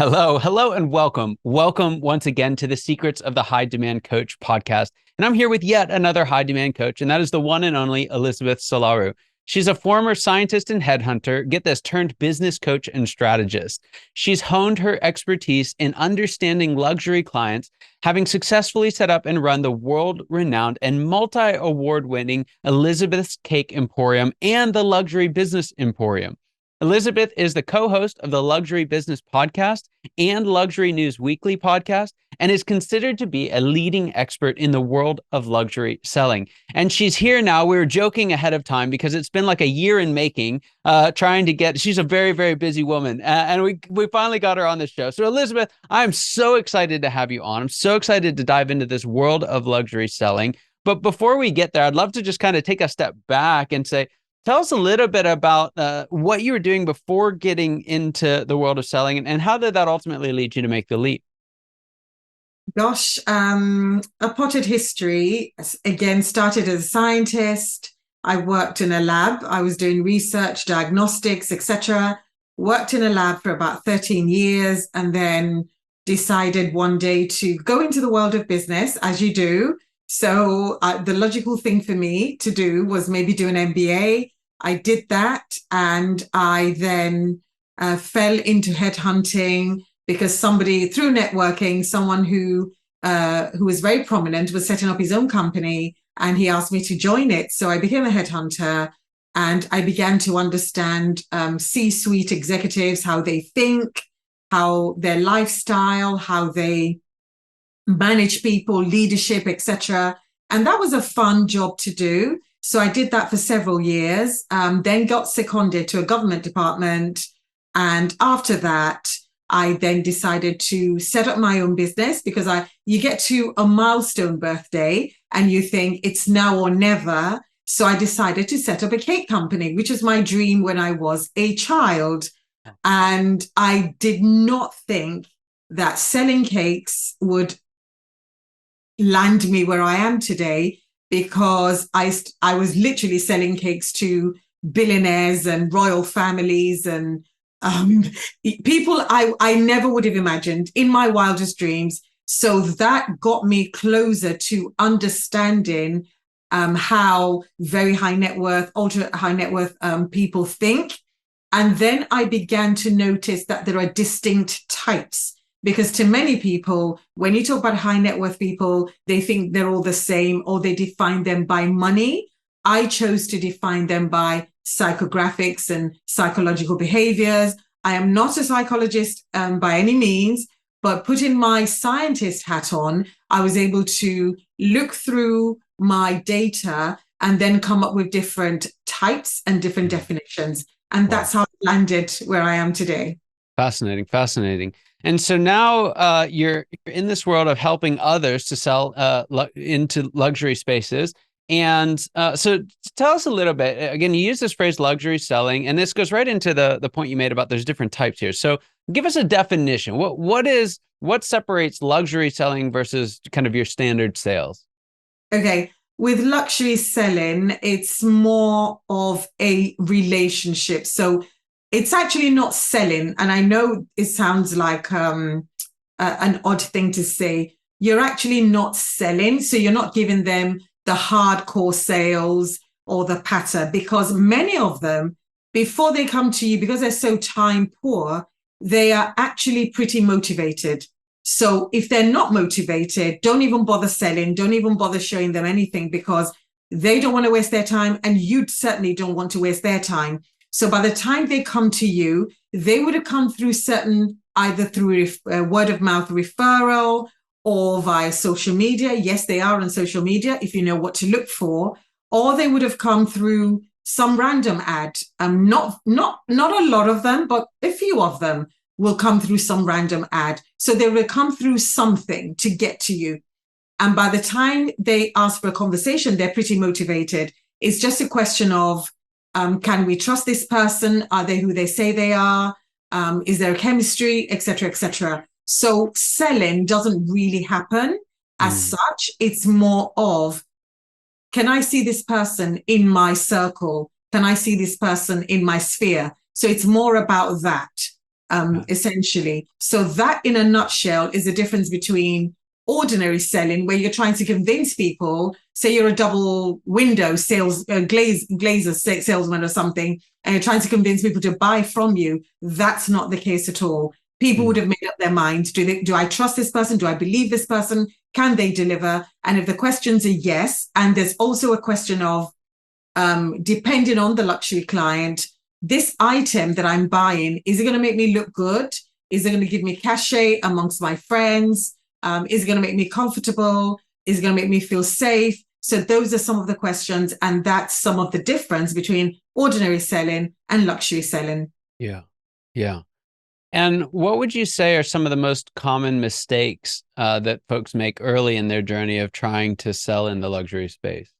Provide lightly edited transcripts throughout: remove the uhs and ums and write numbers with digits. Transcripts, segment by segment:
Hello, and welcome. Welcome once again to the Secrets of the High Demand Coach podcast. And I'm here with yet another high demand coach, and that is the one and only Elizabeth Solaru. She's a former scientist and headhunter, get this, turned business coach and strategist. She's honed her expertise in understanding luxury clients, having successfully set up and run the world-renowned and multi-award-winning Elizabeth's Cake Emporium and the Luxury Business Emporium. Elizabeth is the co-host of the Luxury Business Podcast and Luxury News Weekly podcast, and is considered to be a leading expert in the world of luxury selling. And she's here now. We were joking ahead of time because it's been like a year in making, trying to get, she's a very, very busy woman. And we finally got her on the show. So Elizabeth, I'm so excited to have you on. I'm so excited to dive into this world of luxury selling. But before we get there, I'd love to just kind of take a step back and say, tell us a little bit about what you were doing before getting into the world of selling, and how did that ultimately lead you to make the leap? Gosh, a potted history. Again, started as a scientist. I worked in a lab. I was doing research, diagnostics, etc. Worked in a lab for about 13 years and then decided one day to go into the world of business, as you do. So the logical thing for me to do was maybe do an MBA. I did that, and I then fell into headhunting because somebody, through networking, someone who was very prominent was setting up his own company, and he asked me to join it. So I became a headhunter, and I began to understand C-suite executives, how they think, how their lifestyle, how they manage people, leadership, etc. And that was a fun job to do. So I did that for several years, then got seconded to a government department. And after that, I then decided to set up my own business because you get to a milestone birthday and you think it's now or never. So I decided to set up a cake company, which was my dream when I was a child. And I did not think that selling cakes would land me where I am today, because I was literally selling cakes to billionaires and royal families and people I never would have imagined in my wildest dreams. So that got me closer to understanding how very high net worth, ultra high net worth people think. And then I began to notice that there are distinct types. Because to many people, when you talk about high net worth people, they think they're all the same, or they define them by money. I chose to define them by psychographics and psychological behaviors. I am not a psychologist by any means, but putting my scientist hat on, I was able to look through my data and then come up with different types and different definitions. And that's how I landed where I am today. Fascinating. And so now you're in this world of helping others to sell into luxury spaces. And so tell us a little bit, again, you use this phrase luxury selling, and this goes right into the point you made about there's different types here. So give us a definition. What separates luxury selling versus kind of your standard sales? Okay. With luxury selling, it's more of a relationship. So it's actually not selling. And I know it sounds like an odd thing to say. You're actually not selling. So you're not giving them the hardcore sales or the patter, because many of them, before they come to you, because they're so time poor, they are actually pretty motivated. So if they're not motivated, don't even bother selling, don't even bother showing them anything, because they don't want to waste their time, and you certainly don't want to waste their time. So by the time they come to you, they would have come through either through word of mouth referral or via social media. Yes, they are on social media if you know what to look for, or they would have come through some random ad. Not a lot of them, but a few of them will come through some random ad. So they will come through something to get to you. And by the time they ask for a conversation, they're pretty motivated. It's just a question of, can we trust this person? Are they who they say they are? Is there a chemistry, et cetera, et cetera? So selling doesn't really happen as such. It's more of, can I see this person in my circle? Can I see this person in my sphere? So it's more about that. essentially. So that in a nutshell is the difference between ordinary selling, where you're trying to convince people, say you're a double window glazer salesman or something, and you're trying to convince people to buy from you. That's not the case at all. People would have made up their minds. Do I trust this person? Do I believe this person? Can they deliver? And if the questions are yes, and there's also a question of, depending on the luxury client, this item that I'm buying, is it going to make me look good? Is it going to give me cachet amongst my friends? Is it going to make me comfortable? Is it going to make me feel safe? So those are some of the questions, and that's some of the difference between ordinary selling and luxury selling. Yeah. Yeah. And what would you say are some of the most common mistakes that folks make early in their journey of trying to sell in the luxury space?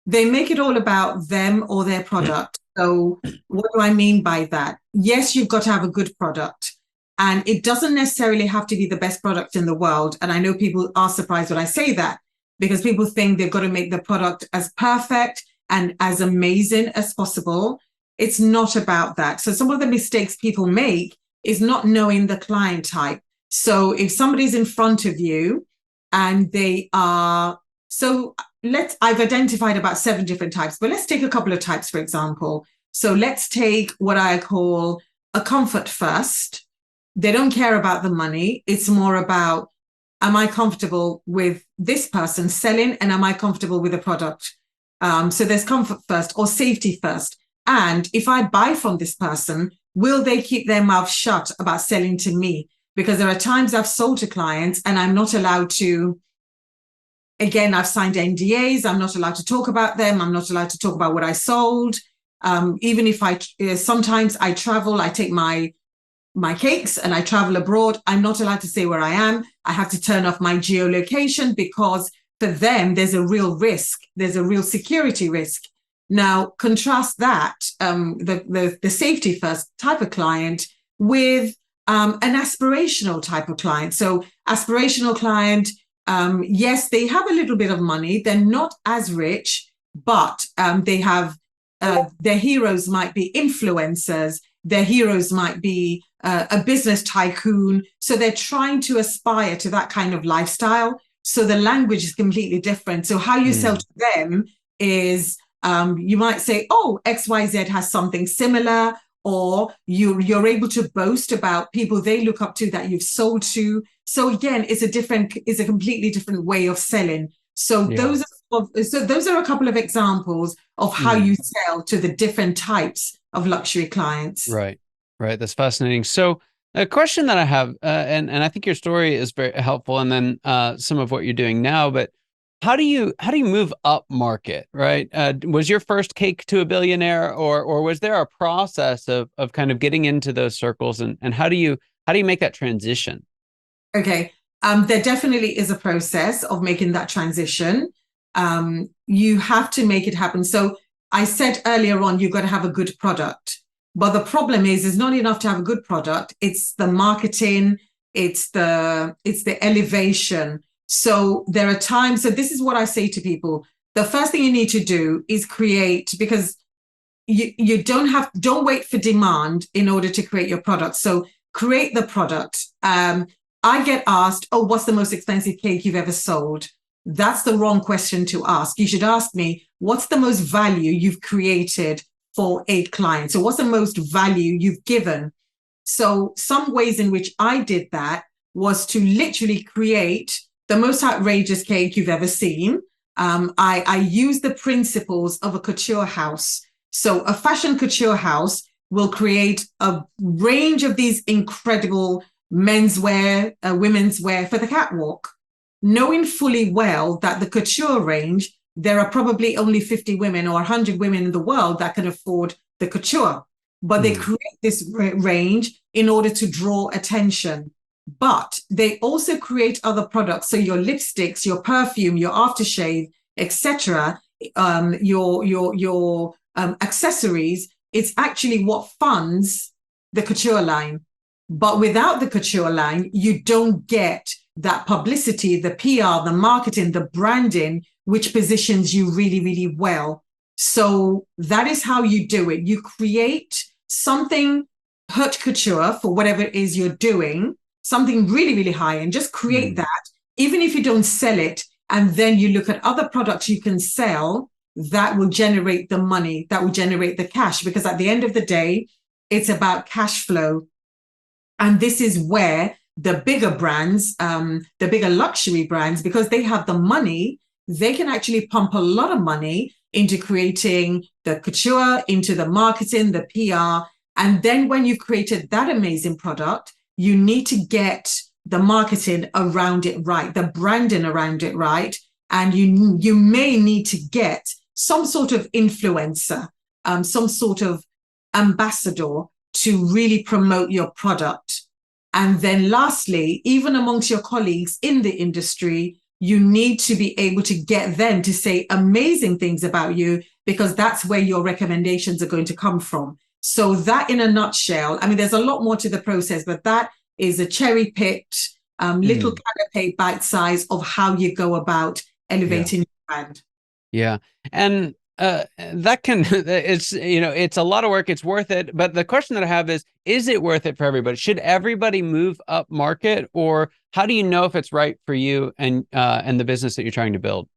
They make it all about them or their product. So what do I mean by that? Yes, you've got to have a good product, and it doesn't necessarily have to be the best product in the world. And I know people are surprised when I say that, because people think they've got to make the product as perfect and as amazing as possible. It's not about that. So some of the mistakes people make is not knowing the client type. So if somebody's in front of you and they are, I've identified about 7 different types, but let's take a couple of types, for example. So let's take what I call a comfort first. They don't care about the money. It's more about, am I comfortable with this person selling, and am I comfortable with the product? So there's comfort first or safety first. And if I buy from this person, will they keep their mouth shut about selling to me? Because there are times I've sold to clients and I'm not allowed to, again, I've signed NDAs. I'm not allowed to talk about them. I'm not allowed to talk about what I sold. Even if sometimes I travel, I take my cakes and I travel abroad. I'm not allowed to say where I am. I have to turn off my geolocation, because for them, there's a real risk. There's a real security risk. Now, contrast that, the safety first type of client with an aspirational type of client. So aspirational client, yes, they have a little bit of money. They're not as rich, but they have, their heroes might be influencers. Their heroes might be a business tycoon. So they're trying to aspire to that kind of lifestyle. So the language is completely different. So how you sell to them is, you might say, oh, XYZ has something similar, or you're able to boast about people they look up to that you've sold to. So again, it's a completely different way of selling. So those are a couple of examples of how you sell to the different types of luxury clients. Right. That's fascinating. So a question that I have, and I think your story is very helpful, and then some of what you're doing now, but how do you move up market, right? Was your first cake to a billionaire, or was there a process of kind of getting into those circles, and how do you make that transition? Okay. There definitely is a process of making that transition. You have to make it happen. So I said earlier on, you've got to have a good product. But the problem is, it's not enough to have a good product. It's the marketing, it's the elevation. So there are times, so this is what I say to people. The first thing you need to do is create, because you don't wait for demand in order to create your product. So create the product. I get asked, oh, what's the most expensive cake you've ever sold? That's the wrong question to ask. You should ask me, what's the most value you've created for a client? So what's the most value you've given? So some ways in which I did that was to literally create the most outrageous cake you've ever seen. I use the principles of a couture house. So a fashion couture house will create a range of these incredible menswear, women's wear for the catwalk, knowing fully well that the couture range, there are probably only 50 women or 100 women in the world that can afford the couture. But they create this range in order to draw attention. But they also create other products. So your lipsticks, your perfume, your aftershave, etc., your accessories, it's actually what funds the couture line. But without the couture line, you don't get that publicity, the PR, the marketing, the branding, which positions you really, really well. So that is how you do it. You create something haute couture for whatever it is you're doing, something really, really high end, just create that, even if you don't sell it. And then you look at other products you can sell that will generate the money, that will generate the cash. Because at the end of the day, it's about cash flow. And this is where the bigger brands, the bigger luxury brands, because they have the money, they can actually pump a lot of money into creating the couture, into the marketing, the PR. And then when you've created that amazing product, you need to get the marketing around it right, the branding around it right. And you may need to get some sort of influencer, some sort of ambassador to really promote your product. And then lastly, even amongst your colleagues in the industry, you need to be able to get them to say amazing things about you, because that's where your recommendations are going to come from. So that, in a nutshell, I mean, there's a lot more to the process, but that is a cherry-picked, little canapé bite size of how you go about elevating your brand. Yeah. And that can, it's a lot of work. It's worth it. But the question that I have is it worth it for everybody? Should everybody move up market, or how do you know if it's right for you and the business that you're trying to build?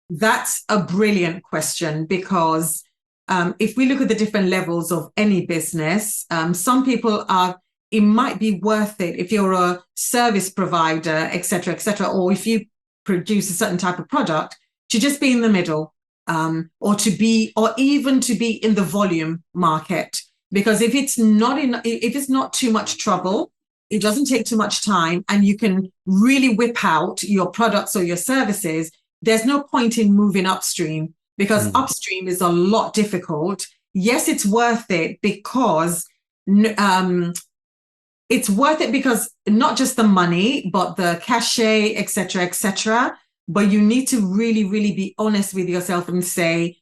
That's a brilliant question, because if we look at the different levels of any business, some people it might be worth it if you're a service provider, et cetera, or if you produce a certain type of product, to just be in the middle, or even to be in the volume market. Because if it's not too much trouble, it doesn't take too much time, and you can really whip out your products or your services, there's no point in moving upstream, because upstream is a lot difficult. Yes, it's worth it because not just the money, but the cachet, et cetera. But you need to really, really be honest with yourself and say,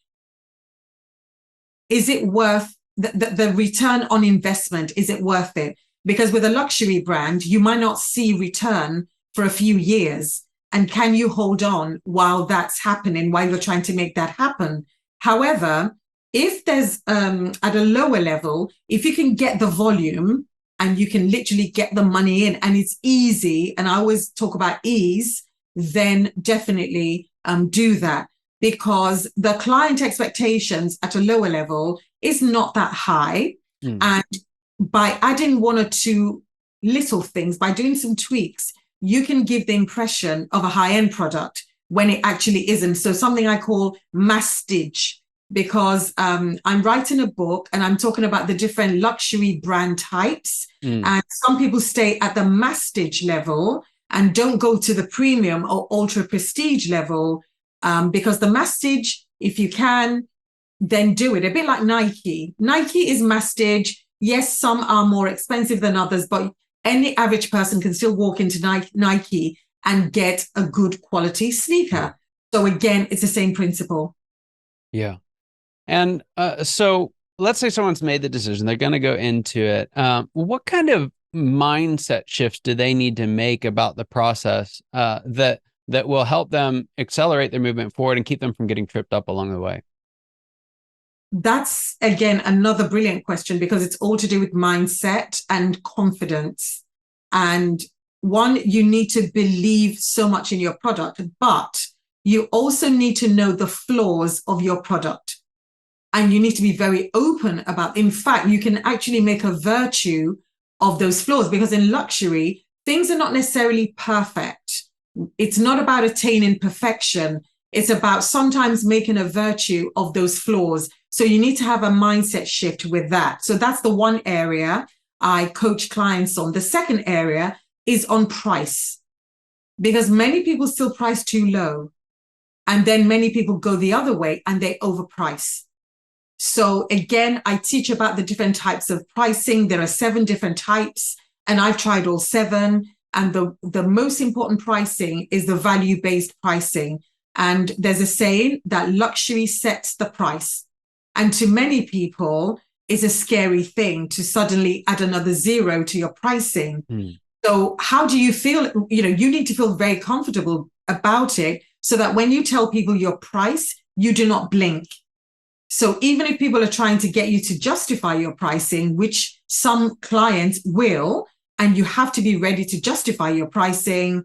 is it worth the return on investment? Is it worth it? Because with a luxury brand, you might not see return for a few years. And can you hold on while that's happening, while you're trying to make that happen? However, if there's at a lower level, if you can get the volume and you can literally get the money in and it's easy, and I always talk about ease, then definitely do that, because the client expectations at a lower level is not that high. And by adding one or two little things, by doing some tweaks, you can give the impression of a high-end product when it actually isn't. So something I call mastage, because I'm writing a book and I'm talking about the different luxury brand types. And some people stay at the mastage level and don't go to the premium or ultra prestige level, because the mastage, if you can, then do it. A bit like Nike. Nike is mastage. Yes, some are more expensive than others, but any average person can still walk into Nike and get a good quality sneaker. So again, it's the same principle. Yeah. And so let's say someone's made the decision, they're going to go into it. What kind of mindset shifts do they need to make about the process that will help them accelerate their movement forward and keep them from getting tripped up along the way? That's, again, another brilliant question, because it's all to do with mindset and confidence. And one, you need to believe so much in your product, but you also need to know the flaws of your product. And you need to be very open about, in fact, you can actually make a virtue of those flaws, because in luxury, things are not necessarily perfect. It's not about attaining perfection. It's about sometimes making a virtue of those flaws. So you need to have a mindset shift with that. So that's the one area I coach clients on. The second area is on price, because many people still price too low. And then many people go the other way and they overprice. So again, I teach about the different types of pricing. There are 7 different types, and I've tried all 7. And the most important pricing is the value-based pricing. And there's a saying that luxury sets the price. And to many people, it's a scary thing to suddenly add another 0 to your pricing. So how do you feel? You need to feel very comfortable about it, so that when you tell people your price, you do not blink. So even if people are trying to get you to justify your pricing, which some clients will, and you have to be ready to justify your pricing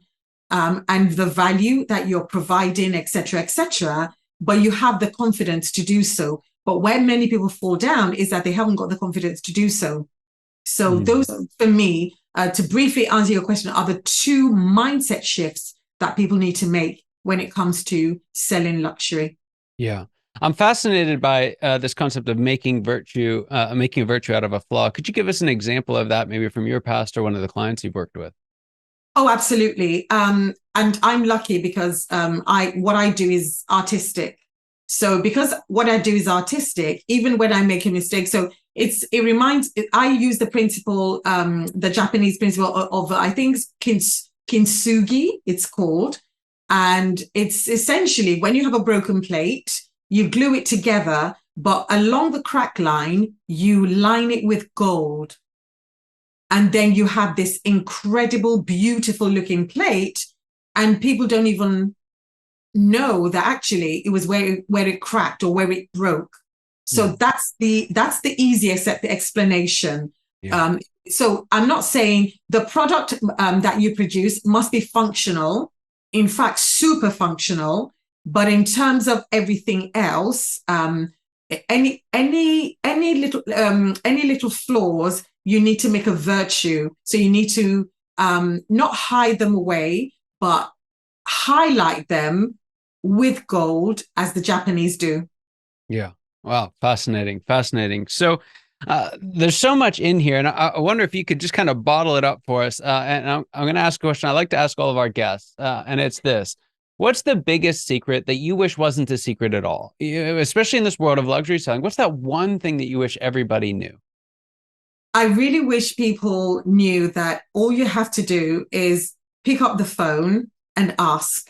and the value that you're providing, et cetera, but you have the confidence to do so. But where many people fall down is that they haven't got the confidence to do so. So those, for me, to briefly answer your question, are the two mindset shifts that people need to make when it comes to selling luxury. Yeah. I'm fascinated by this concept of making a virtue out of a flaw. Could you give us an example of that, maybe from your past or one of the clients you've worked with? Oh, absolutely. And I'm lucky because what I do is artistic. So because what I do is artistic, even when I make a mistake, so I use the principle, the Japanese principle of I think kintsugi, it's called. And it's essentially when you have a broken plate, you glue it together, but along the crack line, you line it with gold. And then you have this incredible, beautiful looking plate, and people don't even know that actually it was where it cracked or where it broke. So that's the easiest explanation. Yeah. So I'm not saying the product that you produce must be functional, in fact, super functional. But in terms of everything else, any little flaws, you need to make a virtue. So you need to not hide them away, but highlight them with gold, as the Japanese do. Yeah. Wow. Fascinating. So there's so much in here, and I wonder if you could just kind of bottle it up for us. And I'm going to ask a question I like to ask all of our guests, and it's this. What's the biggest secret that you wish wasn't a secret at all, especially in this world of luxury selling? What's that one thing that you wish everybody knew? I really wish people knew that all you have to do is pick up the phone and ask.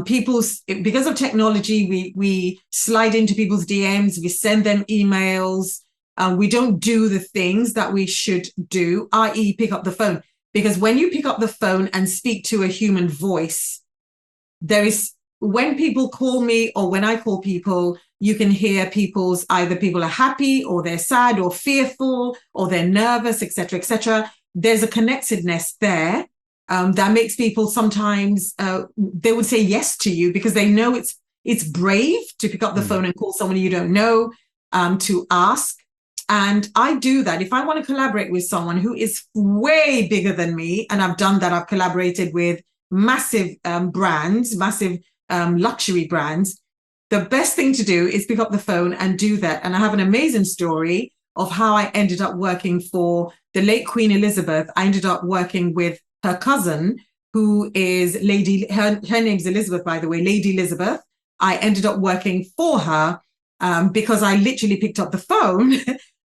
Because of technology, we slide into people's DMs, we send them emails. We don't do the things that we should do, i.e. pick up the phone. Because when you pick up the phone and speak to a human voice, when people call me or when I call people, you can hear either people are happy or they're sad or fearful or they're nervous, et cetera. There's a connectedness there that makes people sometimes, they would say yes to you because they know it's brave to pick up the phone and call someone you don't know, to ask. And I do that. If I want to collaborate with someone who is way bigger than me, and I've done that, I've collaborated with massive brands, massive luxury brands, the best thing to do is pick up the phone and do that. And I have an amazing story of how I ended up working for the late Queen Elizabeth. I ended up working with her cousin, who is her name's Elizabeth, by the way, Lady Elizabeth. I ended up working for her because I literally picked up the phone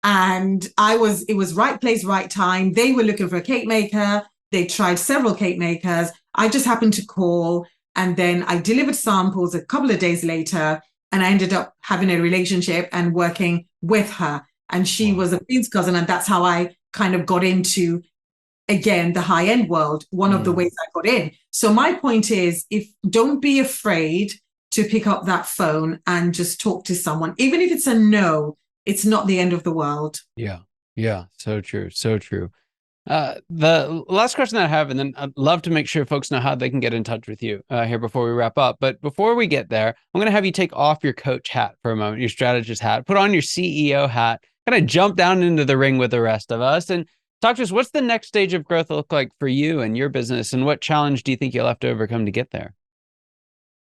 and it was right place, right time. They were looking for a cake maker. They tried several cake makers. I just happened to call, and then I delivered samples a couple of days later, and I ended up having a relationship and working with her. And she was a Queen's cousin, and that's how I kind of got into, again, the high-end world, one of the ways I got in. So my point is, don't be afraid to pick up that phone and just talk to someone. Even if it's a no, it's not the end of the world. Yeah. So true. The last question that I have, and then I'd love to make sure folks know how they can get in touch with you here before we wrap up. But before we get there, I'm going to have you take off your coach hat for a moment, your strategist hat, put on your CEO hat, kind of jump down into the ring with the rest of us and talk to us. What's the next stage of growth look like for you and your business? And what challenge do you think you'll have to overcome to get there?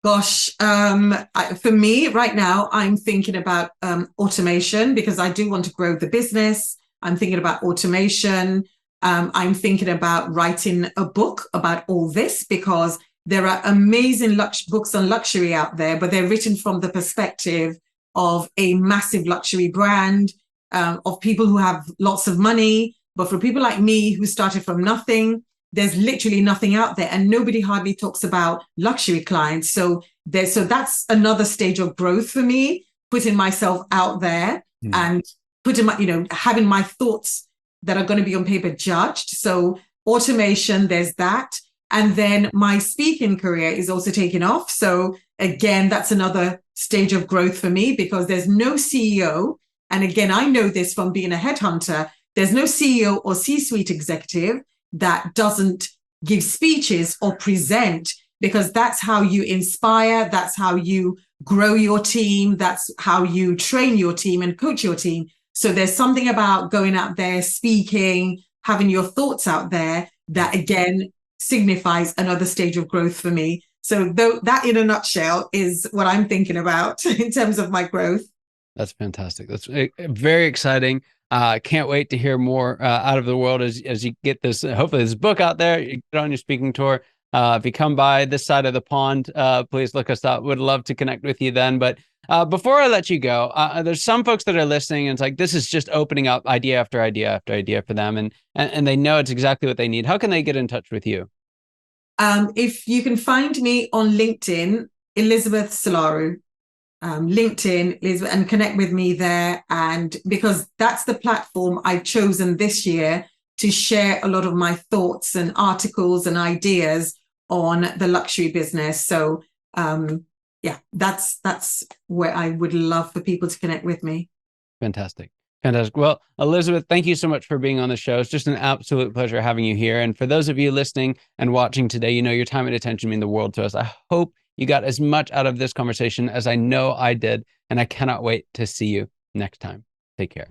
Gosh, for me right now, I'm thinking about automation because I do want to grow the business. I'm thinking about automation. I'm thinking about writing a book about all this because there are amazing books on luxury out there, but they're written from the perspective of a massive luxury brand, of people who have lots of money. But for people like me who started from nothing, there's literally nothing out there, and nobody hardly talks about luxury clients. So that's another stage of growth for me, putting myself out there and having my thoughts that are going to be on paper judged. So automation, there's that. And then my speaking career is also taking off. So again, that's another stage of growth for me, because there's no CEO. And again, I know this from being a headhunter. There's no CEO or C-suite executive that doesn't give speeches or present, because that's how you inspire, that's how you grow your team, that's how you train your team and coach your team. So there's something about going out there, speaking, having your thoughts out there that, again, signifies another stage of growth for me. So that in a nutshell is what I'm thinking about in terms of my growth. That's fantastic. That's very exciting. Can't wait to hear more out of the world as you get this, hopefully this book out there, you get on your speaking tour. If you come by this side of the pond, please look us up. Would love to connect with you then. But before I let you go, there's some folks that are listening and it's like, this is just opening up idea after idea after idea for them. And they know it's exactly what they need. How can they get in touch with you? If you can find me on LinkedIn, Elizabeth Solaru, LinkedIn, Elizabeth, and connect with me there. And because that's the platform I've chosen this year to share a lot of my thoughts and articles and ideas on the luxury business. So yeah, that's where I would love for people to connect with me. Fantastic. Fantastic. Well, Elizabeth, thank you so much for being on the show. It's just an absolute pleasure having you here. And for those of you listening and watching today, you know, your time and attention mean the world to us. I hope you got as much out of this conversation as I know I did. And I cannot wait to see you next time. Take care.